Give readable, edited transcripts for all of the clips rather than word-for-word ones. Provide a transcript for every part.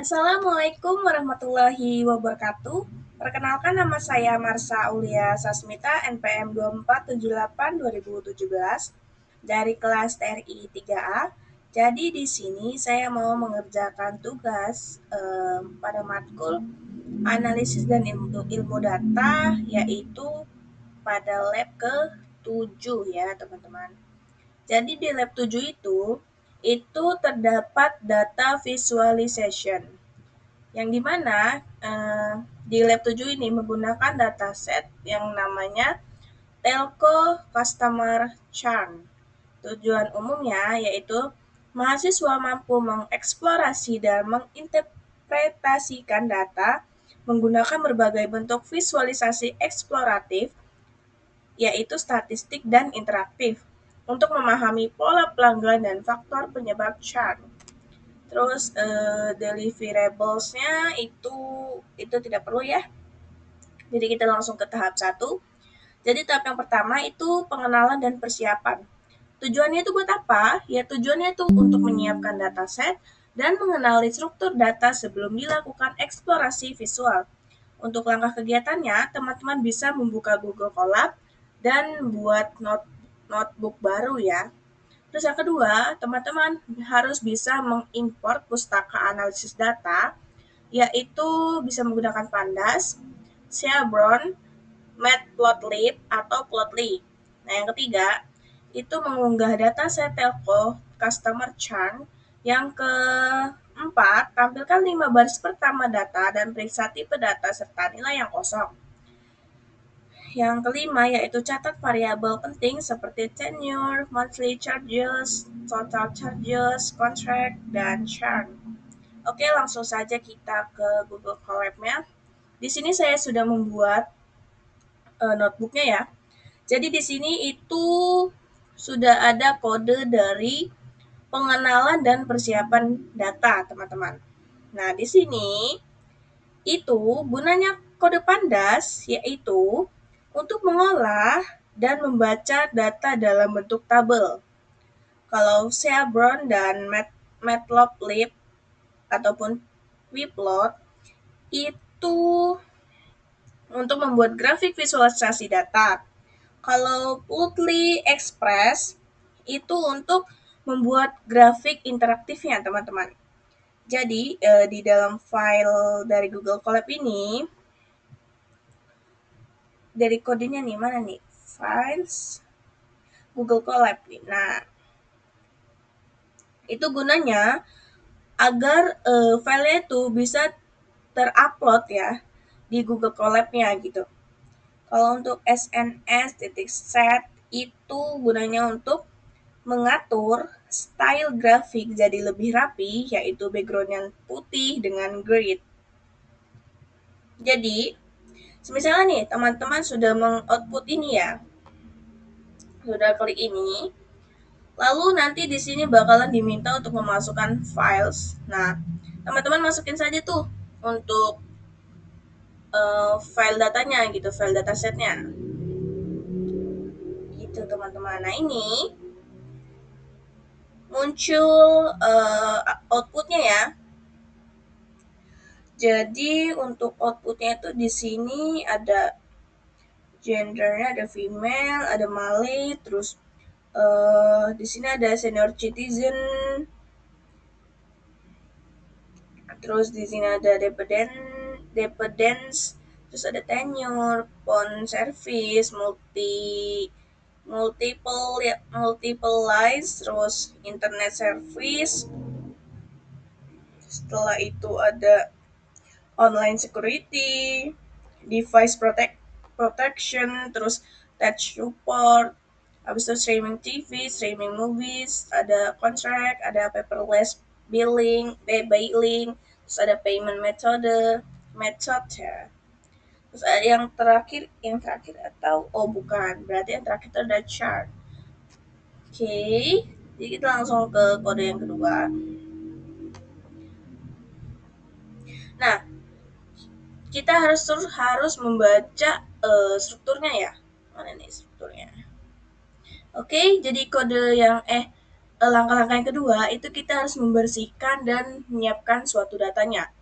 Assalamualaikum warahmatullahi wabarakatuh. Perkenalkan, nama saya Marsha Aulia Sasmita, NPM 2478-2017 dari kelas TRI 3A. Jadi di sini saya mau mengerjakan tugas pada matkul analisis dan ilmu data, yaitu pada lab ke-7 ya teman-teman. Jadi di lab 7 itu terdapat data visualization, yang dimana di lab 7 ini menggunakan dataset yang namanya Telco Customer Churn. Tujuan umumnya yaitu mahasiswa mampu mengeksplorasi dan menginterpretasikan data menggunakan berbagai bentuk visualisasi eksploratif, yaitu statistik dan interaktif, untuk memahami pola pelanggan dan faktor penyebab churn. Terus deliverables-nya itu tidak perlu ya. Jadi kita langsung ke tahap 1. Jadi tahap yang pertama itu pengenalan dan persiapan. Tujuannya itu buat apa? Ya tujuannya itu untuk menyiapkan dataset dan mengenali struktur data sebelum dilakukan eksplorasi visual. Untuk langkah kegiatannya, teman-teman bisa membuka Google Colab dan buat notebook baru ya. Terus yang kedua, teman-teman harus bisa mengimport pustaka analisis data, yaitu bisa menggunakan Pandas, Chevron, Matplotlib, atau Plotly. Nah, yang ketiga, itu mengunggah dataset telco customer churn. Yang keempat, tampilkan 5 baris pertama data dan periksa tipe data serta nilai yang kosong. Yang kelima yaitu catat variabel penting seperti tenure, monthly charges, total charges, contract, dan churn. Oke, langsung saja kita ke Google Colab-nya. Di sini saya sudah membuat notebooknya ya. Jadi di sini itu sudah ada kode dari pengenalan dan persiapan data, teman-teman. Nah, di sini itu gunanya kode Pandas, yaitu untuk mengolah dan membaca data dalam bentuk tabel. Kalau Chevron dan Matplotlib ataupun Weplot itu untuk membuat grafik visualisasi data. Kalau Plotly Express itu untuk membuat grafik interaktifnya, teman-teman. Jadi di dalam file dari Google Colab ini, dari kodenya nih, mana nih? Files Google Colab nih. Nah, itu gunanya agar filenya itu bisa terupload ya di Google Colab-nya gitu. Kalau untuk SNS.set itu gunanya untuk mengatur style grafik jadi lebih rapi, yaitu background yang putih dengan grid. Jadi, misalnya nih teman-teman sudah mengoutput ini ya, sudah klik ini, lalu nanti di sini bakalan diminta untuk memasukkan files. Nah, teman-teman masukin saja tuh untuk file datanya gitu, file datasetnya. Gitu teman-teman. Nah, ini muncul outputnya ya. Jadi untuk outputnya itu di sini ada gendernya, ada female, ada Malay, terus di sini ada senior citizen, terus di sini ada dependence, terus ada tenure, phone service, multiple lines, terus internet service. Setelah itu ada online security, device protection, terus touch support, habis itu streaming TV, streaming movies, ada contract, ada paperless billing, terus ada payment method ya. Terus ada yang terakhir atau bukan, berarti yang terakhir itu ada chart. Oke, jadi kita langsung ke kode yang kedua. Nah, kita harus membaca strukturnya ya. Mana nih strukturnya? Oke, jadi kode yang langkah-langkah yang kedua itu kita harus membersihkan dan menyiapkan suatu datanya.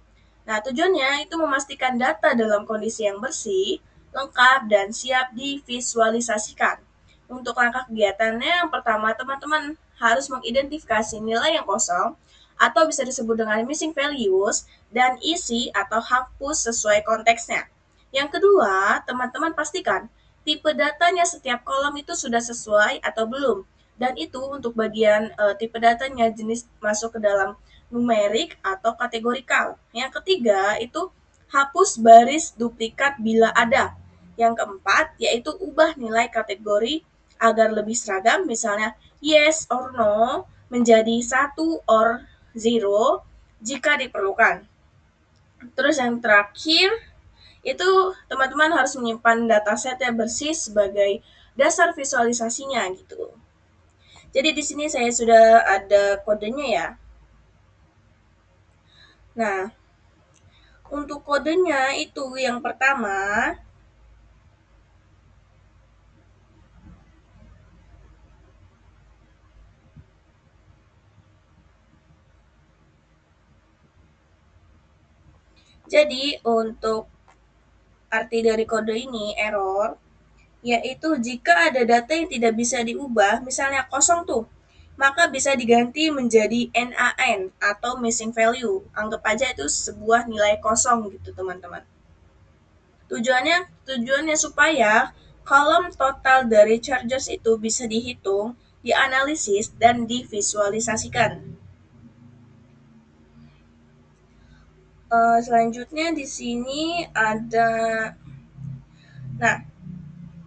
Nah, tujuannya itu memastikan data dalam kondisi yang bersih, lengkap, dan siap divisualisasikan. Untuk langkah kegiatannya, yang pertama, teman-teman harus mengidentifikasi nilai yang kosong atau bisa disebut dengan missing values dan isi atau hapus sesuai konteksnya. Yang kedua, teman-teman pastikan tipe datanya setiap kolom itu sudah sesuai atau belum. Dan itu untuk bagian tipe datanya jenis masuk ke dalam numerik atau kategorikal. Yang ketiga itu hapus baris duplikat bila ada. Yang keempat yaitu ubah nilai kategori agar lebih seragam, misalnya yes or no menjadi satu or zero jika diperlukan. Terus yang terakhir itu teman-teman harus menyimpan dataset yang bersih sebagai dasar visualisasinya gitu. Jadi di sini saya sudah ada kodenya ya. Nah, untuk kodenya itu yang pertama, jadi untuk arti dari kode ini error, yaitu jika ada data yang tidak bisa diubah, misalnya kosong tuh, maka bisa diganti menjadi NaN atau missing value. Anggap aja itu sebuah nilai kosong gitu teman-teman. Tujuannya supaya kolom total dari charges itu bisa dihitung, dianalisis, dan divisualisasikan. Selanjutnya di sini ada, nah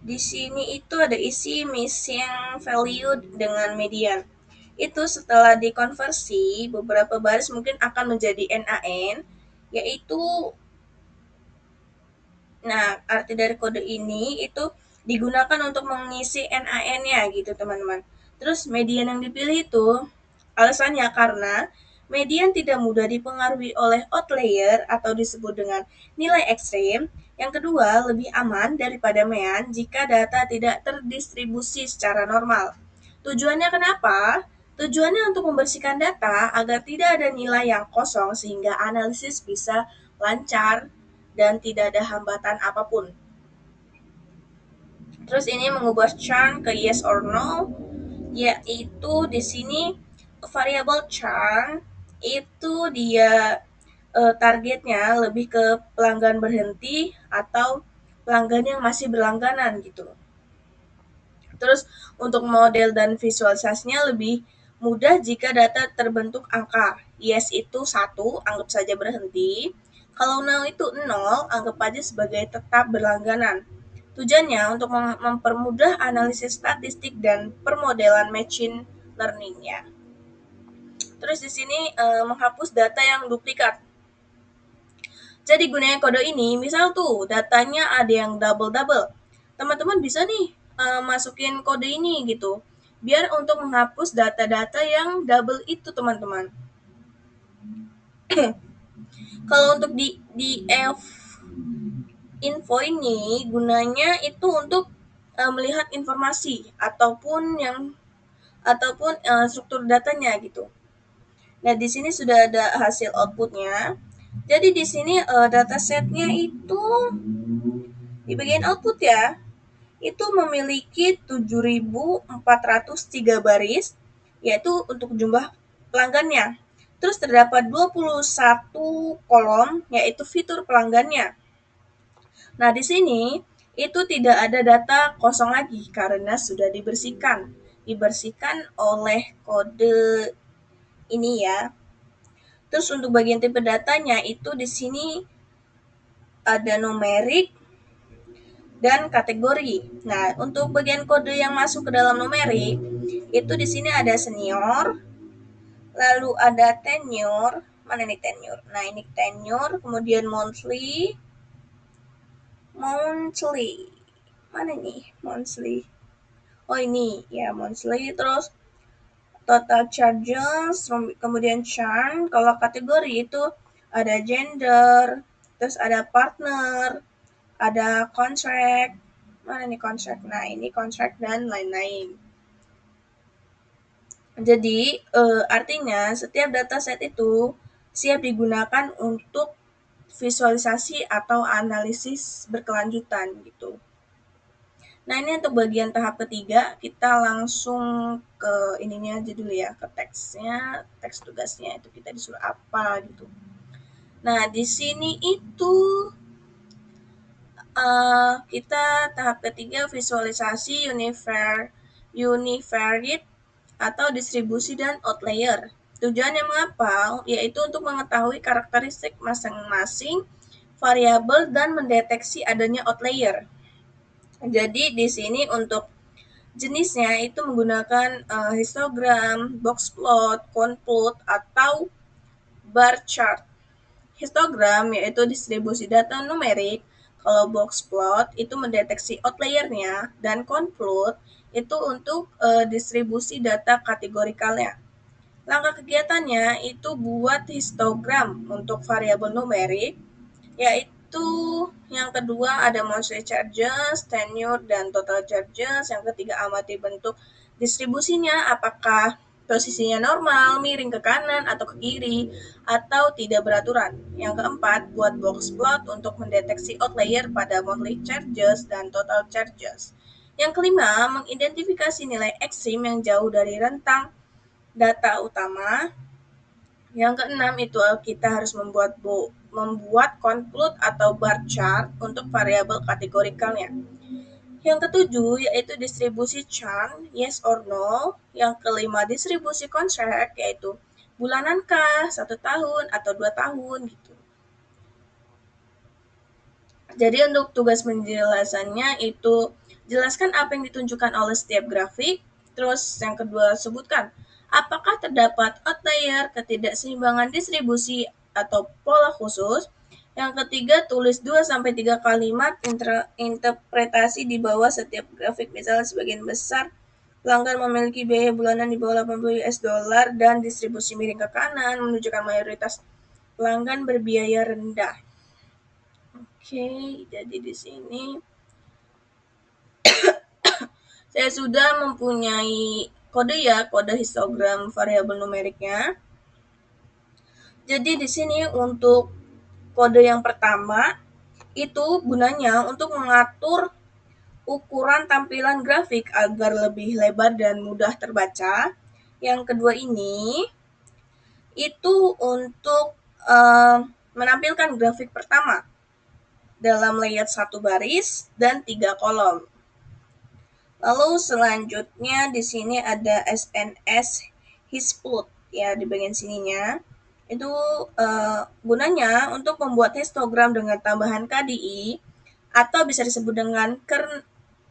di sini itu ada isi missing value dengan median. Itu setelah dikonversi beberapa baris mungkin akan menjadi NaN, yaitu nah, arti dari kode ini itu digunakan untuk mengisi NaN-nya gitu, teman-teman. Terus median yang dipilih itu alasannya karena median tidak mudah dipengaruhi oleh outlier atau disebut dengan nilai ekstrim. Yang kedua, lebih aman daripada mean jika data tidak terdistribusi secara normal. Tujuannya kenapa? Tujuannya untuk membersihkan data agar tidak ada nilai yang kosong sehingga analisis bisa lancar dan tidak ada hambatan apapun. Terus ini mengubah churn ke yes or no, yaitu di sini variable churn itu dia targetnya lebih ke pelanggan berhenti atau pelanggan yang masih berlangganan gitu. Terus untuk model dan visualisasinya lebih mudah jika data terbentuk angka. Yes itu 1, anggap saja berhenti. Kalau no itu 0, anggap aja sebagai tetap berlangganan. Tujuannya untuk mempermudah analisis statistik dan permodelan machine learning-nya. Terus di sini menghapus data yang duplikat. Jadi gunanya kode ini, misal tuh datanya ada yang double-double. Teman-teman bisa nih masukin kode ini gitu. Biar untuk menghapus data-data yang double itu, teman-teman. Kalau untuk di F info ini gunanya itu untuk melihat informasi ataupun struktur datanya gitu. Nah, di sini sudah ada hasil outputnya. Jadi di sini datasetnya itu di bagian output ya, itu memiliki 7.403 baris, yaitu untuk jumlah pelanggannya. Terus terdapat 21 kolom, yaitu fitur pelanggannya. Nah, di sini itu tidak ada data kosong lagi karena sudah dibersihkan. Dibersihkan oleh kode ini ya. Terus untuk bagian tipe datanya itu di sini ada numerik dan kategori. Nah, untuk bagian kode yang masuk ke dalam numerik itu di sini ada senior, lalu ada tenure. Mana nih tenure? Nah, ini tenure, kemudian monthly. Mana nih monthly? Oh, ini ya monthly, terus total charges, kemudian churn. Kalau kategori itu ada gender, terus ada partner, ada contract. Mana nih contract? Nah, ini contract dan lain-lain. Jadi, artinya setiap dataset itu siap digunakan untuk visualisasi atau analisis berkelanjutan gitu. Nah, ini untuk bagian tahap ketiga, kita langsung ke ininya aja dulu ya, ke teksnya, teks tugasnya itu kita disuruh apa gitu. Nah, di sini itu kita tahap ketiga visualisasi univariate atau distribusi dan outlier. Tujuannya mengapa? Yaitu untuk mengetahui karakteristik masing-masing variabel dan mendeteksi adanya outlier. Jadi di sini untuk jenisnya itu menggunakan histogram, box plot, convolute, atau bar chart. Histogram yaitu distribusi data numerik, kalau box plot itu mendeteksi outlier-nya, dan convolute itu untuk distribusi data kategorikalnya. Langkah kegiatannya itu buat histogram untuk variabel numerik, yaitu yang kedua ada monthly charges, tenure, dan total charges. Yang ketiga amati bentuk distribusinya, apakah posisinya normal, miring ke kanan atau ke kiri, atau tidak beraturan. Yang keempat, buat box plot untuk mendeteksi outlier pada monthly charges dan total charges. Yang kelima, mengidentifikasi nilai ekstrim yang jauh dari rentang data utama. Yang keenam itu kita harus membuat convolute atau bar chart untuk variabel kategorikalnya. Yang ketujuh yaitu distribusi churn, yes or no. Yang kelima distribusi contract, yaitu bulanankah, 1 tahun, atau 2 tahun gitu. Jadi untuk tugas penjelasannya itu jelaskan apa yang ditunjukkan oleh setiap grafik. Terus yang kedua sebutkan apakah terdapat outlier, ketidakseimbangan distribusi, atau pola khusus. Yang ketiga tulis 2-3 kalimat interpretasi di bawah setiap grafik. Misalnya sebagian besar pelanggan memiliki biaya bulanan di bawah 80 US dollar dan distribusi miring ke kanan menunjukkan mayoritas pelanggan berbiaya rendah. Oke, jadi di sini saya sudah mempunyai kode ya, kode histogram variabel numeriknya. Jadi di sini untuk kode yang pertama itu gunanya untuk mengatur ukuran tampilan grafik agar lebih lebar dan mudah terbaca. Yang kedua ini itu untuk menampilkan grafik pertama dalam layout 1 baris dan 3 kolom. Lalu selanjutnya di sini ada SNS Hisplot ya di bagian sininya. Itu gunanya untuk membuat histogram dengan tambahan KDI atau bisa disebut dengan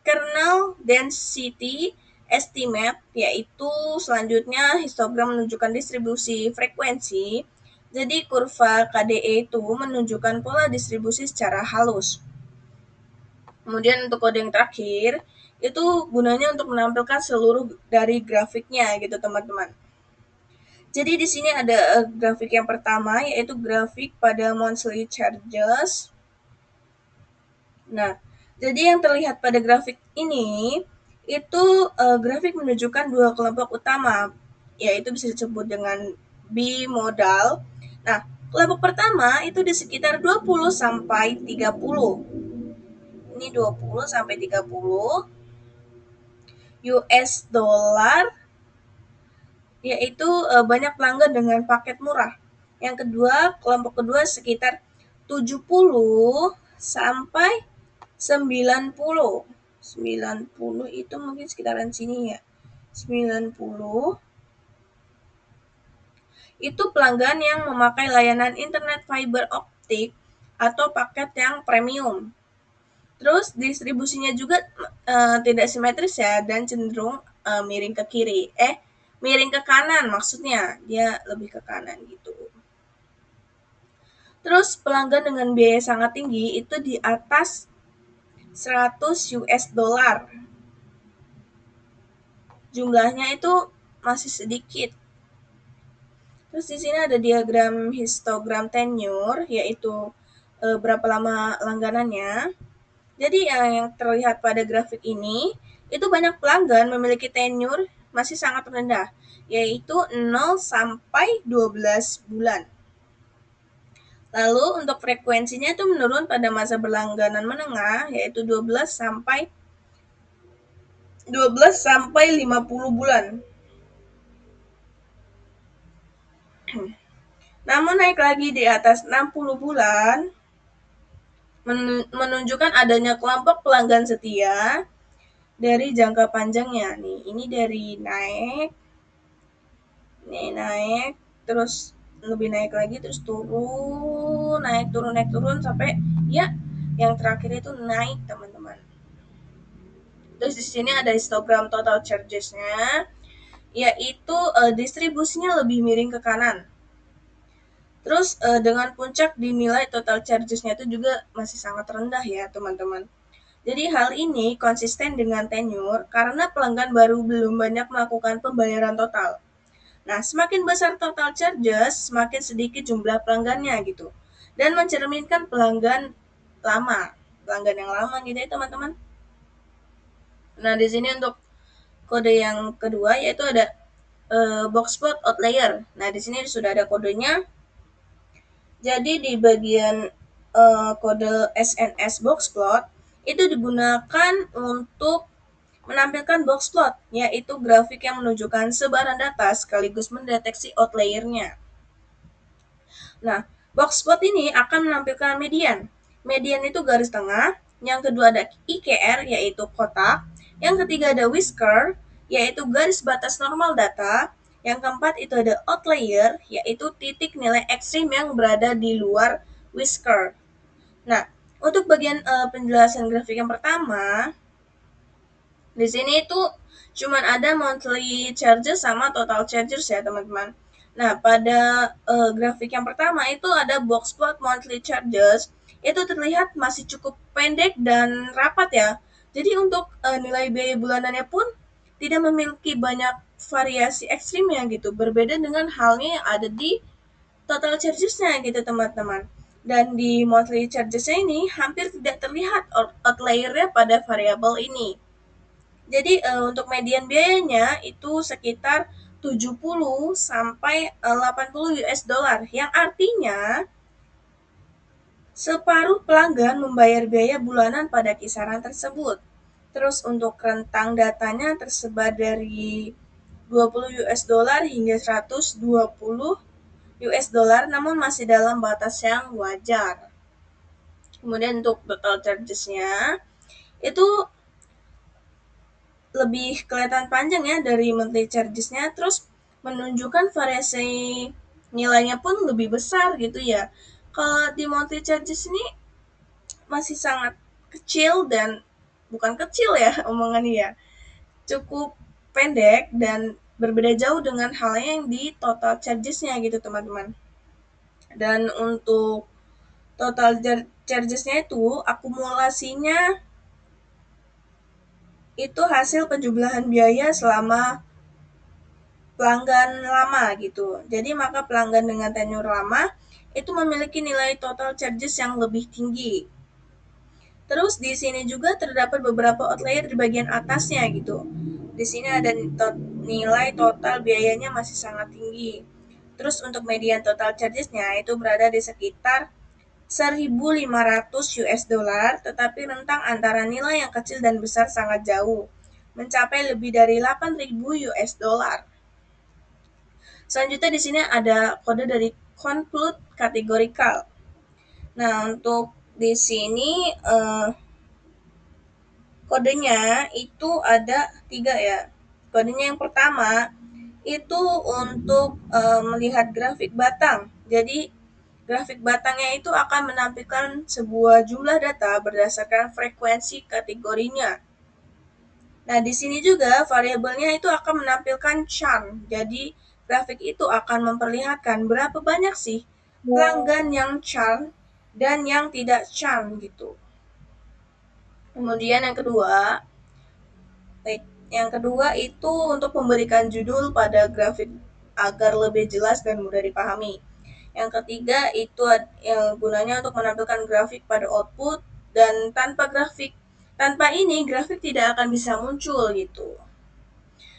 kernel density estimate, yaitu selanjutnya histogram menunjukkan distribusi frekuensi. Jadi kurva KDE itu menunjukkan pola distribusi secara halus. Kemudian untuk kode yang terakhir, itu gunanya untuk menampilkan seluruh dari grafiknya gitu teman-teman. Jadi di sini ada grafik yang pertama yaitu grafik pada monthly charges. Nah, jadi yang terlihat pada grafik ini itu grafik menunjukkan 2 kelompok utama, yaitu bisa disebut dengan bimodal. Nah, kelompok pertama itu di sekitar 20 sampai 30. Ini 20 sampai 30 US dollar, yaitu banyak pelanggan dengan paket murah. Yang kedua, kelompok kedua sekitar 70 sampai 90. 90 itu mungkin sekitaran sini ya. 90 itu pelanggan yang memakai layanan internet fiber optik atau paket yang premium. Terus distribusinya juga tidak simetris ya dan cenderung miring ke kiri. Miring ke kanan maksudnya. Dia lebih ke kanan gitu. Terus pelanggan dengan biaya sangat tinggi itu di atas 100 US dollar. Jumlahnya itu masih sedikit. Terus di sini ada diagram histogram tenure, yaitu berapa lama langganannya. Jadi yang terlihat pada grafik ini, itu banyak pelanggan memiliki tenure masih sangat rendah, yaitu 0 sampai 12 bulan. Lalu untuk frekuensinya itu menurun pada masa berlangganan menengah, yaitu 12 sampai 50 bulan. Namun naik lagi di atas 60 bulan menunjukkan adanya kelompok pelanggan setia dari jangka panjangnya. Nih, ini dari naik, terus lebih naik lagi, terus turun, naik turun sampai ya yang terakhir itu naik, teman-teman. Terus di sini ada histogram total charges-nya, yaitu distribusinya lebih miring ke kanan. Terus dengan puncak dinilai total charges-nya itu juga masih sangat rendah ya, teman-teman. Jadi hal ini konsisten dengan tenure karena pelanggan baru belum banyak melakukan pembayaran total. Nah, semakin besar total charges, semakin sedikit jumlah pelanggannya gitu. Dan mencerminkan pelanggan lama, pelanggan yang lama gitu ya, teman-teman. Nah, di sini untuk kode yang kedua yaitu ada boxplot outlier. Nah, di sini sudah ada kodenya. Jadi di bagian kode SNS boxplot itu digunakan untuk menampilkan boxplot, yaitu grafik yang menunjukkan sebaran data sekaligus mendeteksi outlier-nya. Nah, boxplot ini akan menampilkan median. Median itu garis tengah. Yang kedua ada IKR, yaitu kotak. Yang ketiga ada whisker, yaitu garis batas normal data. Yang keempat itu ada outlier, yaitu titik nilai ekstrim yang berada di luar whisker. Nah, untuk bagian penjelasan grafik yang pertama, di sini itu cuman ada monthly charges sama total charges ya, teman-teman. Nah, pada grafik yang pertama itu ada box plot monthly charges, itu terlihat masih cukup pendek dan rapat ya. Jadi untuk nilai biaya bulanannya pun tidak memiliki banyak variasi ekstrimnya gitu, berbeda dengan halnya yang ada di total charges-nya gitu, teman-teman. Dan di monthly charges-nya ini hampir tidak terlihat outlier-nya pada variabel ini. Jadi untuk median biayanya itu sekitar 70 sampai 80 US dollar, yang artinya separuh pelanggan membayar biaya bulanan pada kisaran tersebut. Terus untuk rentang datanya tersebar dari 20 US dollar hingga 120 US dollar, namun masih dalam batas yang wajar. Kemudian untuk total charges-nya itu lebih kelihatan panjang ya dari monthly charges-nya, terus menunjukkan variasi nilainya pun lebih besar gitu ya. Kalau di monthly charges ini masih sangat kecil dan bukan kecil ya omongannya ya, cukup pendek dan berbeda jauh dengan halnya yang di total charges-nya gitu, teman-teman. Dan untuk total charges-nya itu akumulasinya itu hasil penjumlahan biaya selama pelanggan lama gitu. Jadi maka pelanggan dengan tenure lama itu memiliki nilai total charges yang lebih tinggi. Terus di sini juga terdapat beberapa outlier di bagian atasnya gitu. Di sini ada nilai total biayanya masih sangat tinggi. Terus untuk median total charges-nya itu berada di sekitar 1.500 US dollar, tetapi rentang antara nilai yang kecil dan besar sangat jauh, mencapai lebih dari 8.000 US dollar. Selanjutnya di sini ada kode dari conclude categorical. Nah, untuk di sini kodenya itu ada 3 ya. Kodenya yang pertama itu untuk melihat grafik batang. Jadi grafik batangnya itu akan menampilkan sebuah jumlah data berdasarkan frekuensi kategorinya. Nah, di sini juga variabelnya itu akan menampilkan churn. Jadi grafik itu akan memperlihatkan berapa banyak sih pelanggan yang churn dan yang tidak churn gitu. Kemudian yang kedua itu untuk memberikan judul pada grafik agar lebih jelas dan mudah dipahami. Yang ketiga itu yang gunanya untuk menampilkan grafik pada output, dan tanpa ini grafik tidak akan bisa muncul gitu.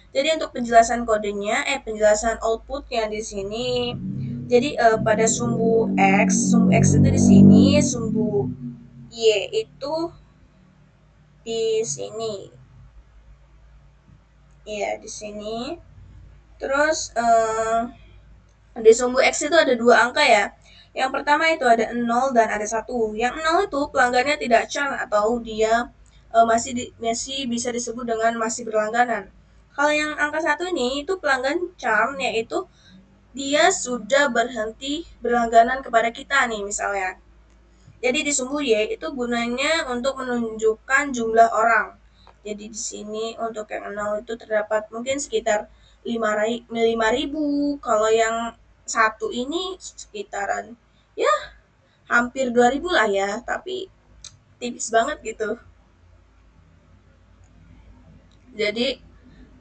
Jadi untuk penjelasan kodenya, penjelasan outputnya di sini. Jadi pada sumbu X itu di sini, sumbu Y itu di sini. Ya, di sini. Terus di sumbu X itu ada dua angka ya. Yang pertama itu ada 0 dan ada 1. Yang 0 itu pelanggannya tidak churn atau dia masih bisa disebut dengan masih berlangganan. Kalau yang angka 1 ini itu pelanggan churn, yaitu dia sudah berhenti berlangganan kepada kita nih misalnya. Jadi di sumbu Y itu gunanya untuk menunjukkan jumlah orang. Jadi di sini untuk yang 0 itu terdapat mungkin sekitar 5.000. Kalau yang satu ini sekitaran ya hampir 2.000 lah ya, tapi tipis banget gitu. Jadi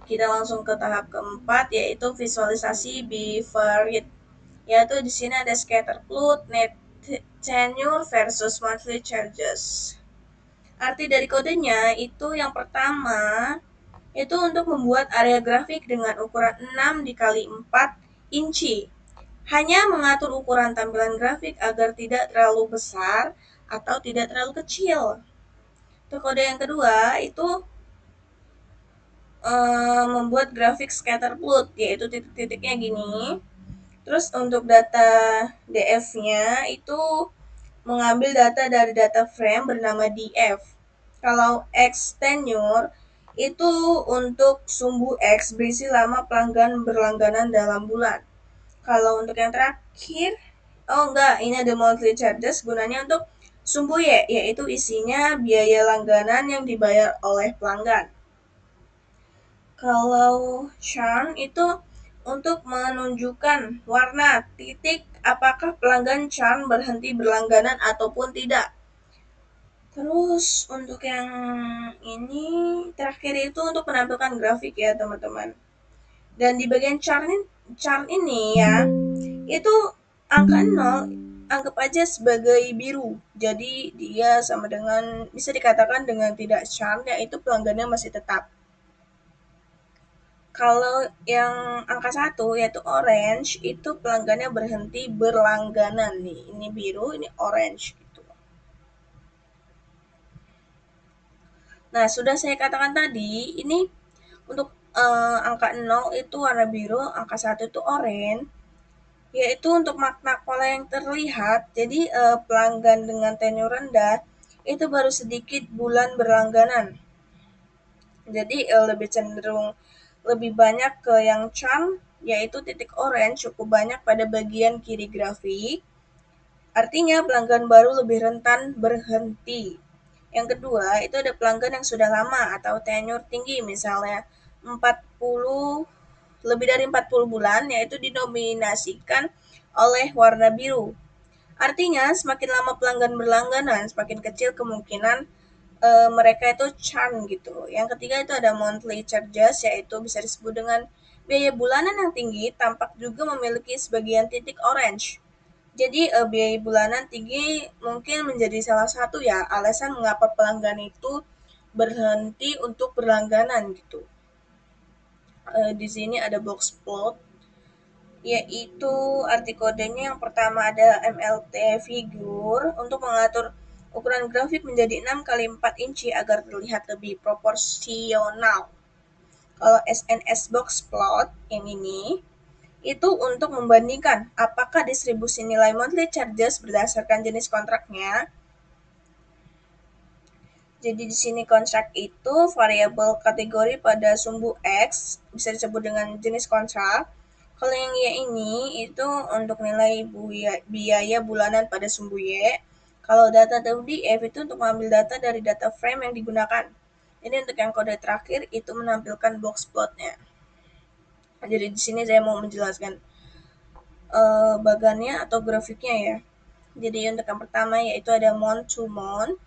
kita langsung ke tahap keempat, yaitu visualisasi bivariate. Yaitu di sini ada scatter plot, net tenure versus monthly charges. Arti dari kodenya itu yang pertama itu untuk membuat area grafik dengan ukuran 6 dikali 4 inci. Hanya mengatur ukuran tampilan grafik agar tidak terlalu besar atau tidak terlalu kecil. Untuk kode yang kedua itu membuat grafik scatter plot, yaitu titik-titiknya gini. Terus untuk data DF-nya itu mengambil data dari data frame bernama DF. Kalau X tenure itu untuk sumbu X berisi lama pelanggan berlangganan dalam bulan. Kalau untuk yang terakhir, oh enggak, ini ada monthly charges gunanya untuk sumbu Y, yaitu isinya biaya langganan yang dibayar oleh pelanggan. Kalau churn itu untuk menunjukkan warna titik apakah pelanggan churn berhenti berlangganan ataupun tidak. Terus untuk yang ini terakhir itu untuk menampilkan grafik ya teman-teman. Dan di bagian chart ini ya, itu angka 0 anggap aja sebagai biru. Jadi dia sama dengan bisa dikatakan dengan tidak chart, yaitu pelanggannya masih tetap. Kalau yang angka 1 yaitu orange itu pelanggannya berhenti berlangganan nih. Ini biru, ini orange gitu. Nah, sudah saya katakan tadi, ini untuk angka 0 itu warna biru, angka 1 itu oranye, yaitu untuk makna pola yang terlihat. Jadi pelanggan dengan tenure rendah itu baru sedikit bulan berlangganan. Jadi lebih cenderung lebih banyak ke yang churn, yaitu titik orange cukup banyak pada bagian kiri grafik. Artinya pelanggan baru lebih rentan berhenti. Yang kedua, itu ada pelanggan yang sudah lama atau tenure tinggi, misalnya 40 lebih dari 40 bulan, yaitu dinominasikan oleh warna biru. Artinya, semakin lama pelanggan berlangganan, semakin kecil kemungkinan mereka itu churn gitu. Yang ketiga itu ada monthly charges, yaitu bisa disebut dengan biaya bulanan yang tinggi, tampak juga memiliki sebagian titik orange. Jadi biaya bulanan tinggi mungkin menjadi salah satu ya alasan mengapa pelanggan itu berhenti untuk berlangganan gitu. Di sini ada box plot, yaitu arti kodenya yang pertama ada MLT figure untuk mengatur ukuran grafik menjadi 6 kali 4 inci agar terlihat lebih proporsional. Kalau SNS box plot yang ini itu untuk membandingkan apakah distribusi nilai monthly charges berdasarkan jenis kontraknya. Jadi di sini kontrak itu variabel kategori pada sumbu X bisa disebut dengan jenis kontrak. Kalau yang Y ini itu untuk nilai biaya bulanan pada sumbu Y. Kalau data DF itu untuk mengambil data dari data frame yang digunakan. Ini untuk yang kode terakhir itu menampilkan box plotnya. Jadi di sini saya mau menjelaskan bagannya atau grafiknya ya. Jadi untuk yang pertama yaitu ada month to month,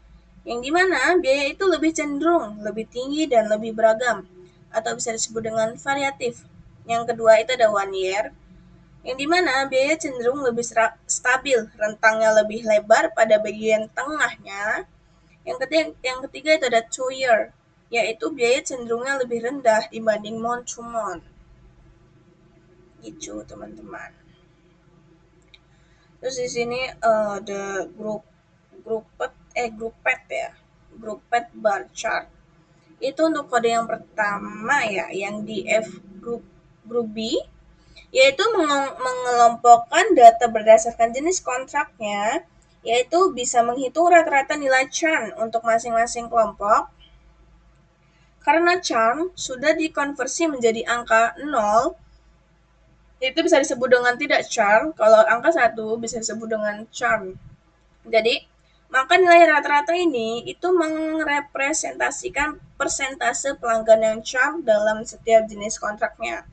yang dimana biaya itu lebih cenderung, lebih tinggi dan lebih beragam, atau bisa disebut dengan variatif. Yang kedua itu ada one year, yang dimana biaya cenderung lebih stabil, rentangnya lebih lebar pada bagian tengahnya. Yang ketiga itu ada 2 year, yaitu biaya cenderungnya lebih rendah dibanding month to month. Gitu, teman-teman. Terus di sini ada grouped ya. Grouped bar chart. Itu untuk kode yang pertama ya, yang di F group B, yaitu mengelompokkan data berdasarkan jenis kontraknya, yaitu bisa menghitung rata-rata nilai churn untuk masing-masing kelompok. Karena churn sudah dikonversi menjadi angka 0, itu bisa disebut dengan tidak churn. Kalau angka 1 bisa disebut dengan churn. Jadi, maka nilai rata-rata ini itu merepresentasikan persentase pelanggan yang churn dalam setiap jenis kontraknya.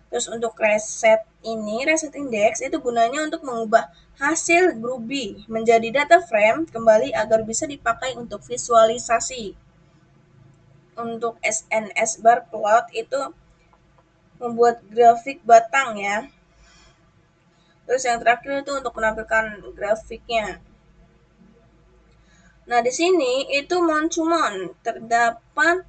Terus untuk reset index itu gunanya untuk mengubah hasil grup B menjadi data frame kembali agar bisa dipakai untuk visualisasi. Untuk SNS bar plot itu membuat grafik batang ya. Terus yang terakhir itu untuk menampilkan grafiknya. Nah, di sini itu month to month terdapat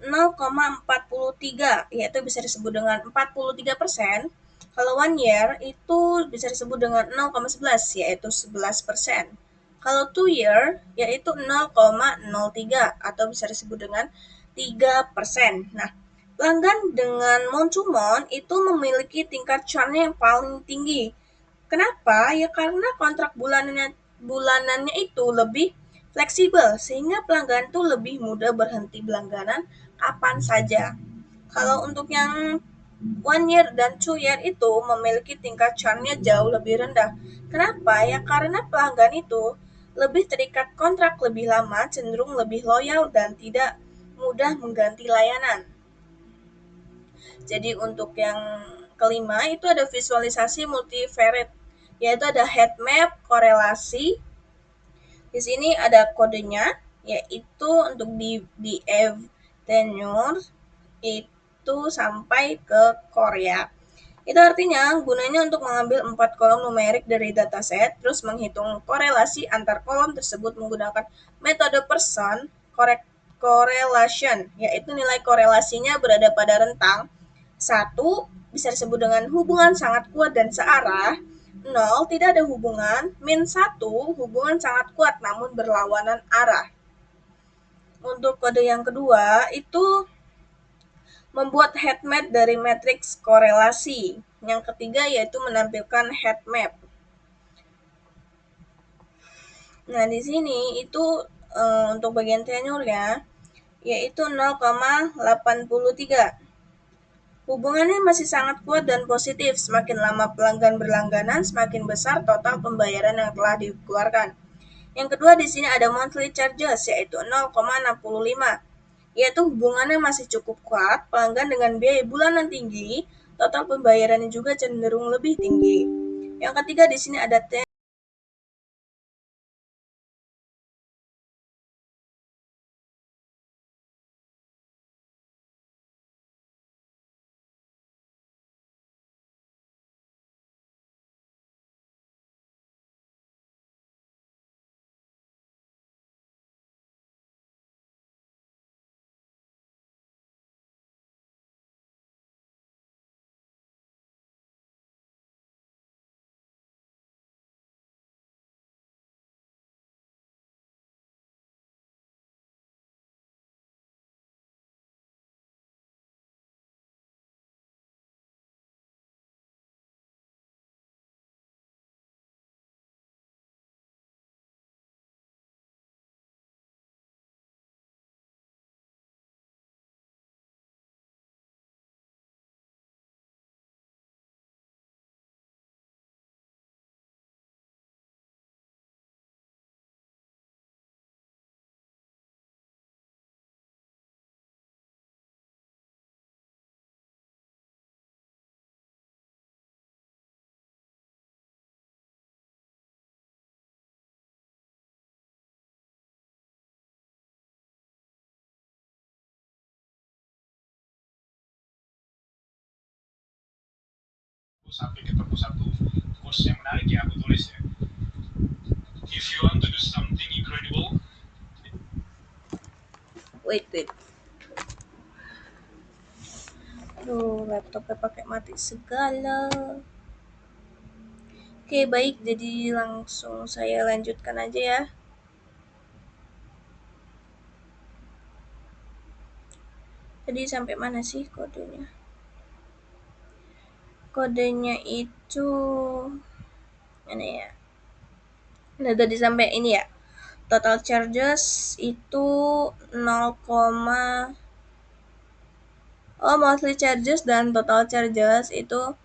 0,43, yaitu bisa disebut dengan 43%. Kalau 1 year itu bisa disebut dengan 0,11, yaitu 11%. Kalau 2 year yaitu 0,03 atau bisa disebut dengan 3%. Nah, pelanggan dengan month to month itu memiliki tingkat churn-nya yang paling tinggi. Kenapa? Ya karena kontrak bulanannya itu lebih fleksibel sehingga pelanggan itu lebih mudah berhenti berlangganan kapan saja. Kalau untuk yang 1 year dan 2 year itu memiliki tingkat churn-nya jauh lebih rendah. Kenapa? Ya karena pelanggan itu lebih terikat kontrak lebih lama, cenderung lebih loyal dan tidak mudah mengganti layanan. Jadi untuk yang kelima itu ada visualisasi multivariate, yaitu ada heat map, korelasi. Di sini ada kodenya, yaitu untuk di tenure itu sampai ke Korea. Itu artinya gunanya untuk mengambil 4 kolom numerik dari dataset, terus menghitung korelasi antar kolom tersebut menggunakan metode Pearson correlation, yaitu nilai korelasinya berada pada rentang 1 bisa disebut dengan hubungan sangat kuat dan searah, 0 tidak ada hubungan, -1 hubungan sangat kuat namun berlawanan arah. Untuk kode yang kedua itu membuat heat map dari matriks korelasi. Yang ketiga yaitu menampilkan heat map. Nah, di sini itu untuk bagian tenure ya, yaitu 0,83. Hubungannya masih sangat kuat dan positif. Semakin lama pelanggan berlangganan, semakin besar total pembayaran yang telah dikeluarkan. Yang kedua di sini ada monthly charges yaitu 0,65. Yaitu hubungannya masih cukup kuat, pelanggan dengan biaya bulanan tinggi, total pembayarannya juga cenderung lebih tinggi. Yang ketiga di sini ada sampai ketemu satu quotes yang menarik ya aku tulis ya. If you want to do something incredible, wait. Duh, laptopnya pakai mati segala. Oke, baik. Jadi langsung saya lanjutkan aja ya. Tadi sampai mana sih kodenya? Kodenya itu mana ya? Nah, tadi sampai ini ya. Total charges itu 0, oh, monthly charges dan total charges itu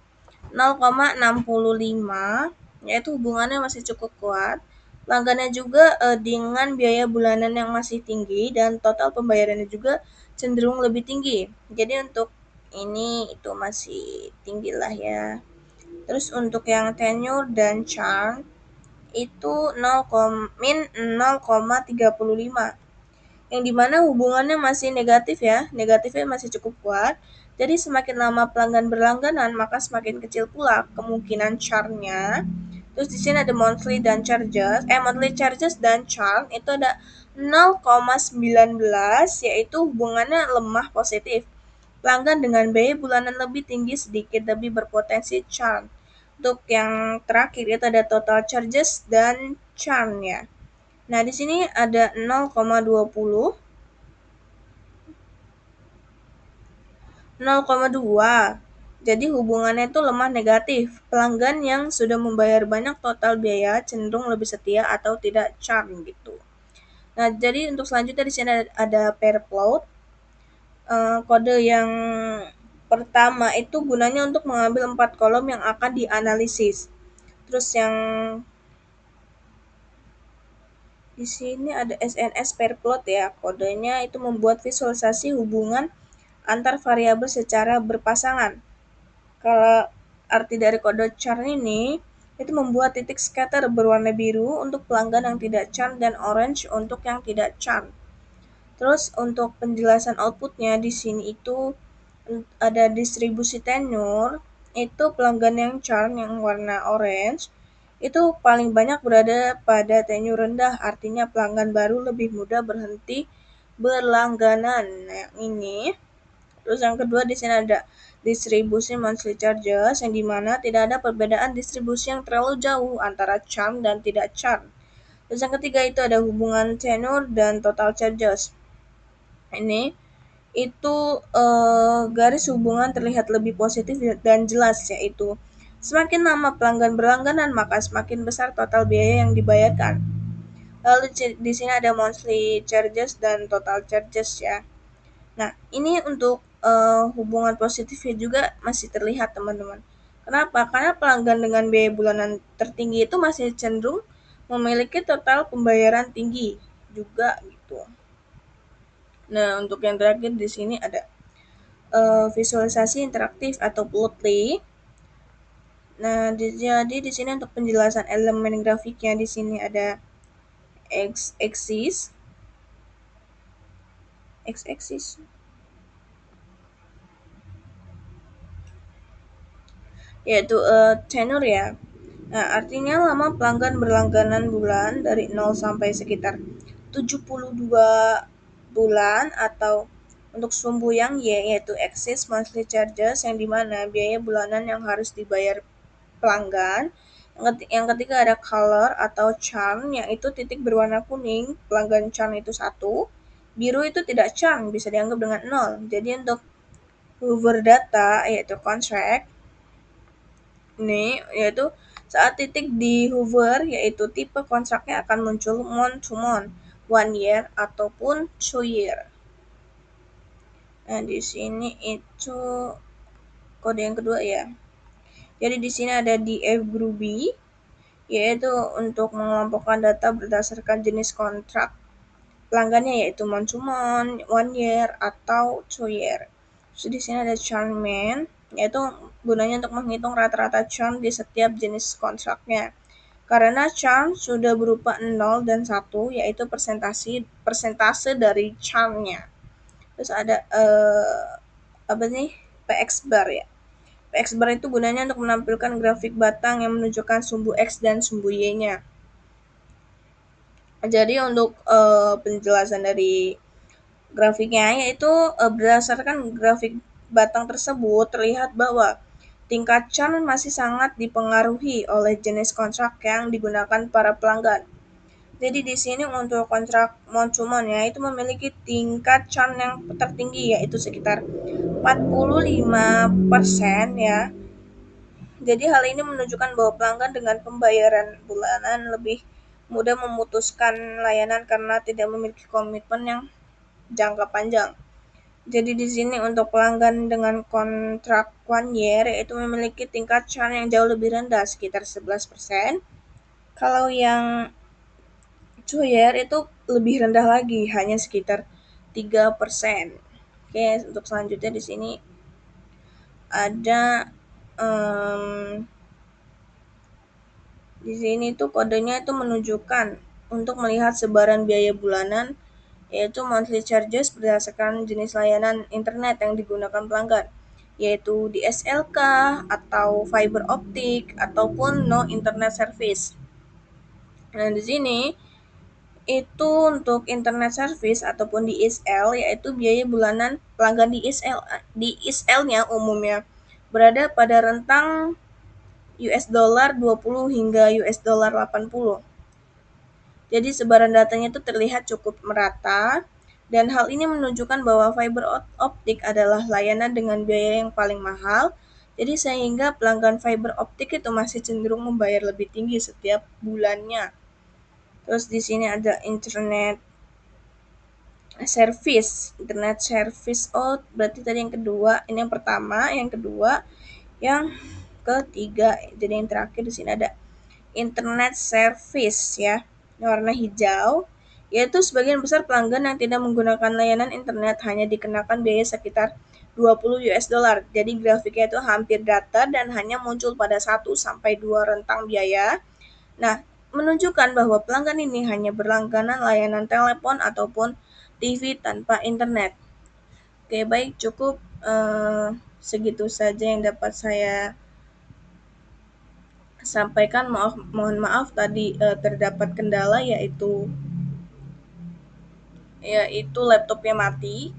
0,65, yaitu hubungannya masih cukup kuat. Pelanggannya juga dengan biaya bulanan yang masih tinggi dan total pembayarannya juga cenderung lebih tinggi. Jadi untuk ini itu masih tinggi lah ya. Terus untuk yang tenure dan churn itu 0,35, yang dimana hubungannya masih negatif ya, negatifnya masih cukup kuat. Jadi semakin lama pelanggan berlangganan, maka semakin kecil pula kemungkinan churn-nya. Terus di sini ada monthly charges dan churn itu ada 0,19, yaitu hubungannya lemah positif. Pelanggan dengan biaya bulanan lebih tinggi sedikit lebih berpotensi churn. Untuk yang terakhir itu ada total charges dan churn ya. Nah, di sini ada 0,20, 0,2. Jadi hubungannya itu lemah negatif. Pelanggan yang sudah membayar banyak total biaya cenderung lebih setia atau tidak churn gitu. Nah, jadi untuk selanjutnya di sini ada pair plot. Kode yang pertama itu gunanya untuk mengambil 4 kolom yang akan dianalisis. Terus yang di sini ada SNS pair plot ya. Kodenya itu membuat visualisasi hubungan antar variabel secara berpasangan. Kalau arti dari kode churn ini, itu membuat titik scatter berwarna biru untuk pelanggan yang tidak churn dan orange untuk yang tidak churn. Terus untuk penjelasan outputnya di sini itu ada distribusi tenure, itu pelanggan yang churn yang warna orange, itu paling banyak berada pada tenure rendah, artinya pelanggan baru lebih mudah berhenti berlangganan. Nah, yang ini. Terus yang kedua di sini ada distribusi monthly charges, yang dimana tidak ada perbedaan distribusi yang terlalu jauh antara churn dan tidak churn. Terus yang ketiga itu ada hubungan tenure dan total charges. Ini itu garis hubungan terlihat lebih positif dan jelas, yaitu semakin lama pelanggan berlangganan maka semakin besar total biaya yang dibayarkan. Lalu di sini ada monthly charges dan total charges ya. Nah, ini untuk hubungan positifnya juga masih terlihat, teman-teman. Kenapa? Karena pelanggan dengan biaya bulanan tertinggi itu masih cenderung memiliki total pembayaran tinggi juga gitu. Nah, untuk yang terakhir di sini ada visualisasi interaktif atau plotly. Nah, jadi di sini untuk penjelasan elemen grafiknya di sini ada x-axis, x-axis yaitu tenure ya. Nah, artinya lama pelanggan berlangganan bulan dari 0 sampai sekitar 72 bulan, atau untuk sumbu yang Y yaitu excess monthly charges, yang dimana biaya bulanan yang harus dibayar pelanggan. Yang ketiga ada color atau churn, yaitu titik berwarna kuning, pelanggan churn itu 1, biru itu tidak churn, bisa dianggap dengan 0. Jadi untuk hover data yaitu contract, ini yaitu saat titik di hover, yaitu tipe kontraknya akan muncul month to month, 1 year ataupun 2 year. Nah, di sini itu kode yang kedua ya. Jadi di sini ada DF Groovy, yaitu untuk mengelompokkan data berdasarkan jenis kontrak pelanggannya, yaitu month to month, 1 year atau 2 year. Terus di sini ada Churnman, yaitu gunanya untuk menghitung rata-rata churn di setiap jenis kontraknya. Karena churn sudah berupa 0 dan 1, yaitu persentase dari churn-nya. Terus ada apa nih? PX bar ya. PX bar itu gunanya untuk menampilkan grafik batang yang menunjukkan sumbu X dan sumbu Y-nya. Jadi untuk penjelasan dari grafiknya yaitu berdasarkan grafik batang tersebut terlihat bahwa tingkat churn masih sangat dipengaruhi oleh jenis kontrak yang digunakan para pelanggan. Jadi di sini untuk kontrak monsumonnya itu memiliki tingkat churn yang tertinggi yaitu sekitar 45% ya. Jadi hal ini menunjukkan bahwa pelanggan dengan pembayaran bulanan lebih mudah memutuskan layanan karena tidak memiliki komitmen yang jangka panjang. Jadi di sini untuk pelanggan dengan kontrak 1 year yaitu memiliki tingkat churn yang jauh lebih rendah sekitar 11%. Kalau yang 2 year itu lebih rendah lagi hanya sekitar 3%. Oke, untuk selanjutnya di sini ada di sini tuh kodenya itu menunjukkan untuk melihat sebaran biaya bulanan yaitu monthly charges berdasarkan jenis layanan internet yang digunakan pelanggan, yaitu DSL atau fiber optik ataupun no internet service. Nah, di sini itu untuk internet service ataupun DSL yaitu biaya bulanan pelanggan DSL-nya umumnya berada pada rentang US dollar 20 hingga US dollar 80. Jadi sebaran datanya itu terlihat cukup merata dan hal ini menunjukkan bahwa fiber optik adalah layanan dengan biaya yang paling mahal. Jadi sehingga pelanggan fiber optik itu masih cenderung membayar lebih tinggi setiap bulannya. Terus di sini ada internet service. Oh, berarti tadi yang kedua, ini yang pertama, yang kedua, yang ketiga. Jadi yang terakhir di sini ada internet service ya, warna hijau, yaitu sebagian besar pelanggan yang tidak menggunakan layanan internet hanya dikenakan biaya sekitar 20 US dollar. Jadi grafiknya itu hampir datar dan hanya muncul pada 1 sampai 2 rentang biaya. Nah, menunjukkan bahwa pelanggan ini hanya berlangganan layanan telepon ataupun TV tanpa internet. Oke, baik, cukup segitu saja yang dapat saya sampaikan. Mohon maaf tadi terdapat kendala yaitu laptopnya mati.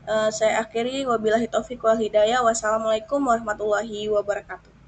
Saya akhiri, wabillahi taufiq wal hidayah. Wassalamualaikum warahmatullahi wabarakatuh.